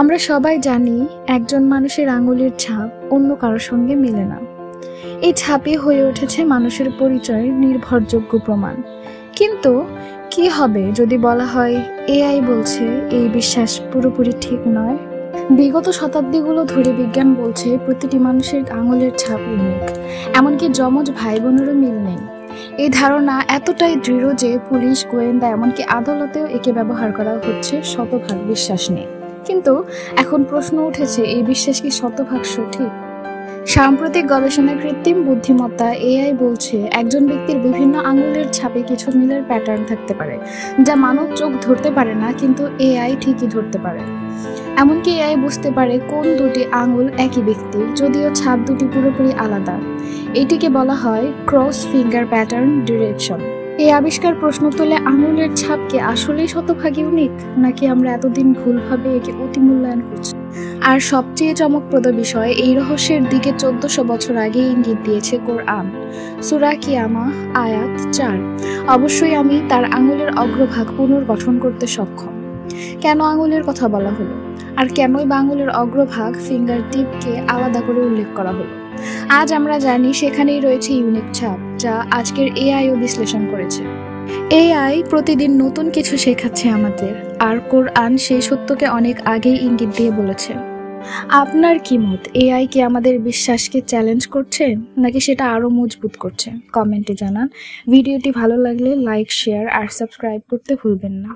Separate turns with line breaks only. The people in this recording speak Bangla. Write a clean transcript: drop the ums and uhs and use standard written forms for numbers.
আমরা সবাই জানি একজন মানুষের আঙুলের ছাপ অন্য কারোর সঙ্গে মেলে না। এই ছাপই হয়ে উঠেছে মানুষের পরিচয়ের নির্ভরযোগ্য প্রমাণ। কিন্তু কি হবে যদি বলা হয় এআই বলছে এই বিশ্বাস পুরোপুরি ঠিক নয়? বিগত শতাব্দীগুলো ধরে বিজ্ঞান বলছে প্রতিটি মানুষের আঙুলের ছাপ ইউনিক, এমনকি যমজ ভাই বোনেরও মিল নেই। এই ধারণা এতটাই দৃঢ় যে পুলিশ, গোয়েন্দা, এমনকি আদালতেও একে ব্যবহার করা হচ্ছে শতভাগ বিশ্বাস নেই। কিন্তু এখন প্রশ্ন উঠেছে, এই বিশ্বাস কি শতভাগ সঠিক? সাম্প্রতিক গবেষণায় কৃত্রিম বুদ্ধিমত্তা এআই বলছে একজন ব্যক্তির বিভিন্ন আঙুলের ছাপে কিছু মিলের প্যাটার্ন থাকতে পারে, যা মানব চোখ ধরতে পারে না, কিন্তু এআই ঠিকই ধরতে পারে। এমনকি এআই বুঝতে পারে কোন দুটি আঙুল একই ব্যক্তির, যদিও ছাপ দুটি পুরোপুরি আলাদা। এটিকে বলা হয় ক্রস ফিঙ্গার প্যাটার্ন ডিরেকশন। এই আবিষ্কার প্রশ্ন তোলে, আঙুলের ছাপ কি আসলেই শতভাগ ইউনিক, নাকি আমরা এতদিন ভুলভাবে একে অতিমূল্যায়ন করছি? আর সবচেয়ে চমকপ্রদ বিষয়, এই রহস্যের দিকে 1400 বছর আগে ইঙ্গিত দিয়েছে কোরআন। সূরা কিয়ামা আয়াত 4। অবশ্যই আমি তার আঙুলের অগ্রভাগ পুনর্গঠন করতে সক্ষম। কেন আঙুলের কথা বলা হলো, আর কেনই বা আঙুলের অগ্রভাগ ফিঙ্গার টিপকে আলাদা করে উল্লেখ করা হলো? আজ আমরা জানি সেখানেই রয়েছে ইউনিক ছাপ, যা আজকের এআইও বিশ্লেষণ করেছে। এআই প্রতিদিন নতুন কিছু শেখাচ্ছে আমাদের, আর কোরআন সেই সত্যকে অনেক আগেই ইঙ্গিত দিয়ে বলেছে। আপনার কি মত? এআই কি আমাদের বিশ্বাসকে চ্যালেঞ্জ করছে, নাকি সেটা আরো মজবুত করছে? কমেন্টে জানান। ভিডিওটি ভালো লাগলে লাইক, শেয়ার আর সাবস্ক্রাইব করতে ভুলবেন না।